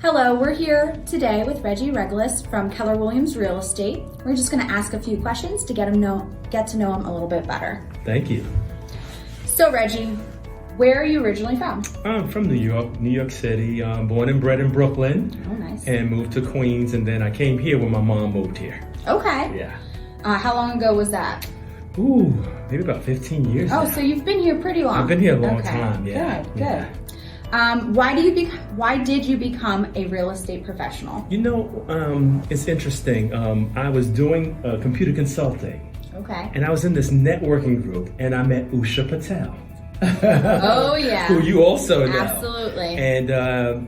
Hello, we're here today with Reglus from Keller Williams Real Estate. We're just going to ask a few questions to get to know him a little bit better. Thank you. So Reggie, where are you originally from? I'm from New York City. Born and bred in Brooklyn. Oh, nice. And moved to Queens, and then I came here when my mom moved here. Okay. Yeah. How long ago was that? Ooh, maybe about 15 years now. So you've been here pretty long. I've been here a long time, yeah. Good. Yeah. Why did you become a real estate professional? You know, it's interesting. I was doing computer consulting. Okay. And I was in this networking group, and I met Usha Patel. Oh, yeah. Who you also know. Absolutely. And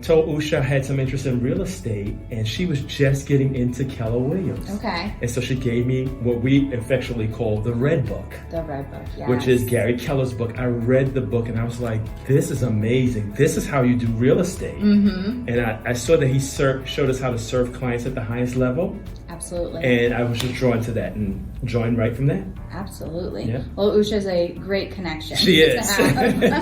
told Usha I had some interest in real estate, and she was just getting into Keller Williams. Okay. And so she gave me what we affectionately call the Red Book. The Red Book, yes. Which is Gary Keller's book. I read the book and I was like, this is amazing. This is how you do real estate. Mm-hmm. And I saw that he showed us how to serve clients at the highest level. Absolutely. And I was just drawn to that and joined right from that. Absolutely. Yeah. Well, Usha's a great connection. She is.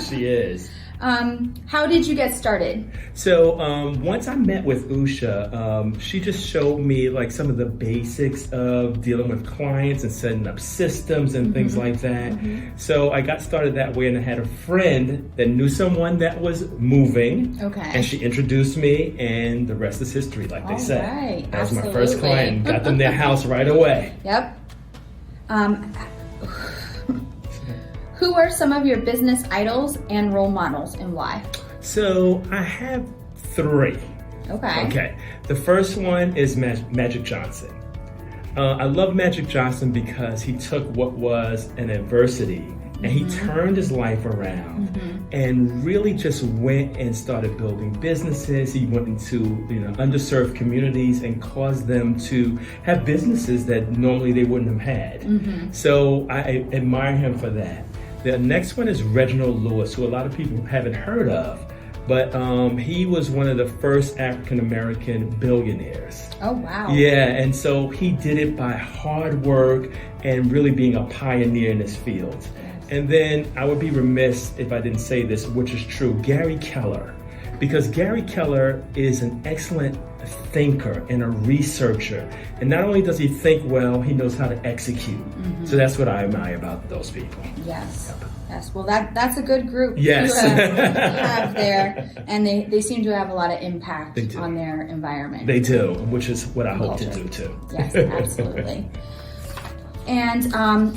She is. How did you get started? So once I met with Usha, she just showed me like some of the basics of dealing with clients and setting up systems and things like that. Mm-hmm. So I got started that way, and I had a friend that knew someone that was moving. Okay. And she introduced me, and the rest is history, like they say. Right. That was my first client. Got them their house right away. Yep. Who are some of your business idols and role models, and why? So I have three. Okay. The first one is Magic Johnson. I love Magic Johnson because he took what was an adversity and he turned his life around and really just went and started building businesses. He went into underserved communities and caused them to have businesses that normally they wouldn't have had. So I admire him for that. The next one is Reginald Lewis, who a lot of people haven't heard of, but he was one of the first African-American billionaires. Oh, wow. Yeah, and so he did it by hard work and really being a pioneer in this field. And then I would be remiss if I didn't say this, which is true, Gary Keller. Because Gary Keller is an excellent thinker and a researcher. And not only does he think well, he knows how to execute. So that's what I admire about those people. Yes. Yep. Yes. Well, that's a good group yes. you have there. And they seem to have a lot of impact on their environment. They do, which is what I hope to do too. Yes, absolutely. And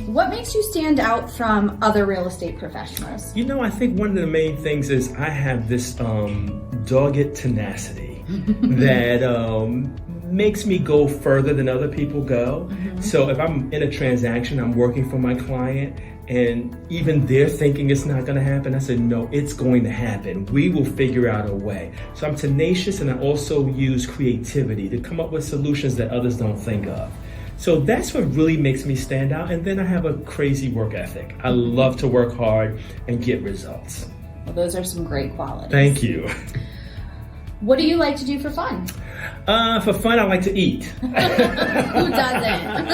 what makes you stand out from other real estate professionals? You know, I think one of the main things is I have this dogged tenacity that makes me go further than other people go. So if I'm in a transaction, I'm working for my client, and even they're thinking it's not going to happen, I said, no, it's going to happen. We will figure out a way. So I'm tenacious, and I also use creativity to come up with solutions that others don't think of. So that's what really makes me stand out. And then I have a crazy work ethic. I love to work hard and get results. Well, those are some great qualities. Thank you. What do you like to do for fun? For fun, I like to eat. Who doesn't?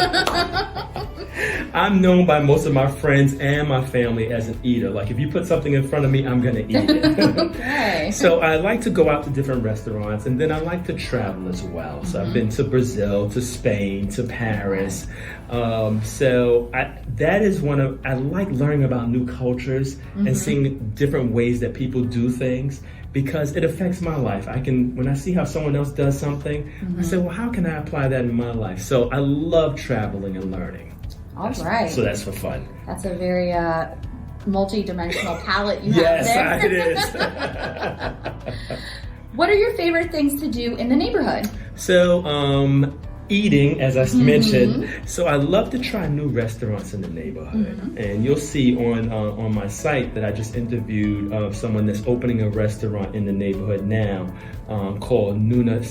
I'm known by most of my friends and my family as an eater. Like if you put something in front of me, I'm gonna eat it. Okay. So I like to go out to different restaurants, and then I like to travel as well. So I've been to Brazil, to Spain, to Paris. That is I like learning about new cultures and seeing different ways that people do things, because it affects my life. When I see how someone else does something, I say, well, how can I apply that in my life? So I love traveling and learning. All right. So that's for fun. That's a very multi-dimensional palette you have there. Yes, it is. What are your favorite things to do in the neighborhood? So, eating, as I mentioned. So I love to try new restaurants in the neighborhood. And you'll see on my site that I just interviewed someone that's opening a restaurant in the neighborhood now called Nuna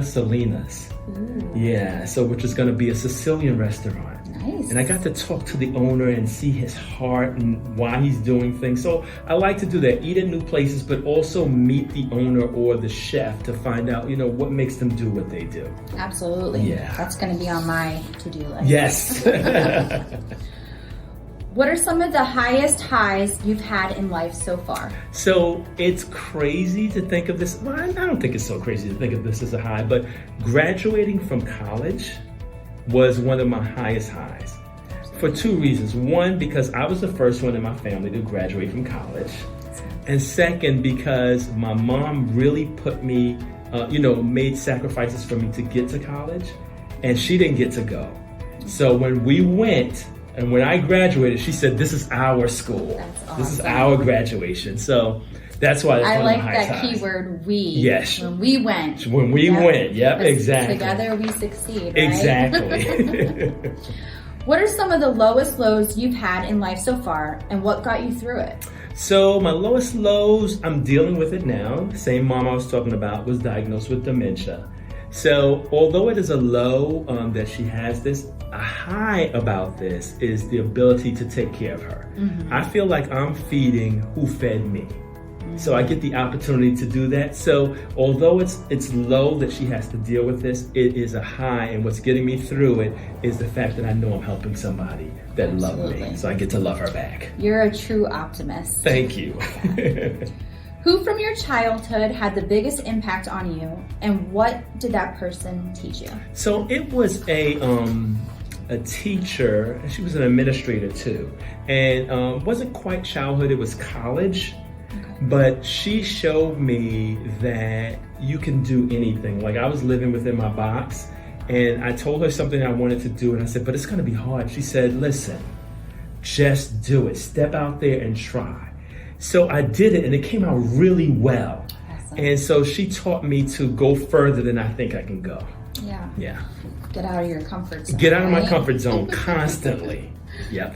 Salinas. Ooh. Yeah, so which is going to be a Sicilian restaurant. Nice. And I got to talk to the owner and see his heart and why he's doing things. So I like to do that, eat at new places, but also meet the owner or the chef to find out, what makes them do what they do. Absolutely. Yeah. That's going to be on my to-do list. Yes. What are some of the highest highs you've had in life so far? So it's crazy to think of this. Well, I don't think it's so crazy to think of this as a high, but graduating from college was one of my highest highs for two reasons. One, because I was the first one in my family to graduate from college. And second, because my mom really put me, made sacrifices for me to get to college, and she didn't get to go. So when we went, and when I graduated, she said, "This is our school. That's awesome. This is our graduation." So that's why it's I one like of the highest that highs. keyword, we. Yes. When we went. When we went, yep, exactly. Together we succeed, right? Exactly. What are some of the lowest lows you've had in life so far, and what got you through it? So my lowest lows, I'm dealing with it now. The same mom I was talking about was diagnosed with dementia. So although it is a low that she has this, a high about this is the ability to take care of her. Mm-hmm. I feel like I'm feeding who fed me. Mm-hmm. So I get the opportunity to do that. So although it's low that she has to deal with this, it is a high, and what's getting me through it is the fact that I know I'm helping somebody that loved me. So I get to love her back. You're a true optimist. Thank you. Who from your childhood had the biggest impact on you, and what did that person teach you? So it was a teacher, and she was an administrator too, and wasn't quite childhood, it was college. Okay. But she showed me that you can do anything. Like, I was living within my box, and I told her something I wanted to do, and I said, "But it's gonna be hard." She said, "Listen, just do it. Step out there and try." So I did it, and it came out really well. Awesome. And so she taught me to go further than I think I can go. Yeah. Yeah. Get out of your comfort zone. Get out of my comfort zone constantly. Yep.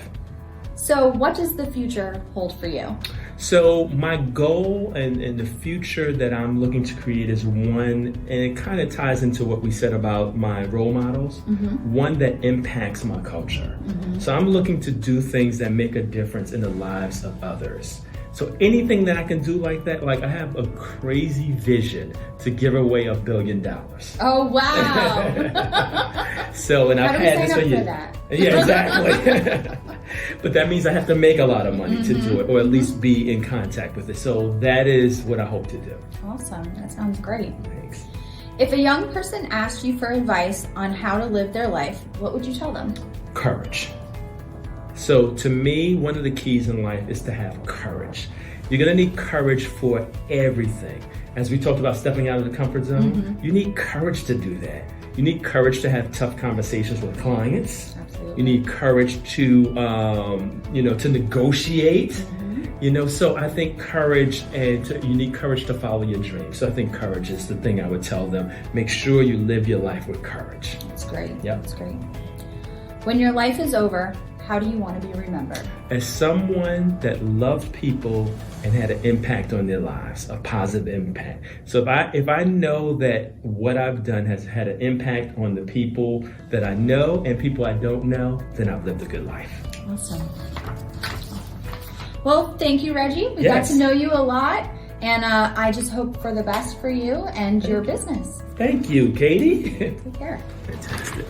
So what does the future hold for you? So my goal and the future that I'm looking to create is one, and it kind of ties into what we said about my role models, one that impacts my culture. So I'm looking to do things that make a difference in the lives of others. So anything that I can do like that, like I have a crazy vision to give away $1 billion. Oh, wow. So, and I've had this for years. That? Yeah, exactly. But that means I have to make a lot of money to do it, or at least be in contact with it. So that is what I hope to do. Awesome. That sounds great. Thanks. If a young person asked you for advice on how to live their life, what would you tell them? Courage. So to me, one of the keys in life is to have courage. You're gonna need courage for everything. As we talked about stepping out of the comfort zone, you need courage to do that. You need courage to have tough conversations with clients. Absolutely. You need courage to, to negotiate. So I think courage, you need courage to follow your dreams. So I think courage is the thing I would tell them. Make sure you live your life with courage. That's great. Yep. That's great. When your life is over, how do you want to be remembered? As someone that loved people and had an impact on their lives, a positive impact. So if I know that what I've done has had an impact on the people that I know and people I don't know, then I've lived a good life. Awesome. Well, thank you, Reggie. We Yes. got to know you a lot, and I just hope for the best for you and your business. Thank you, Katie. Take care. Fantastic.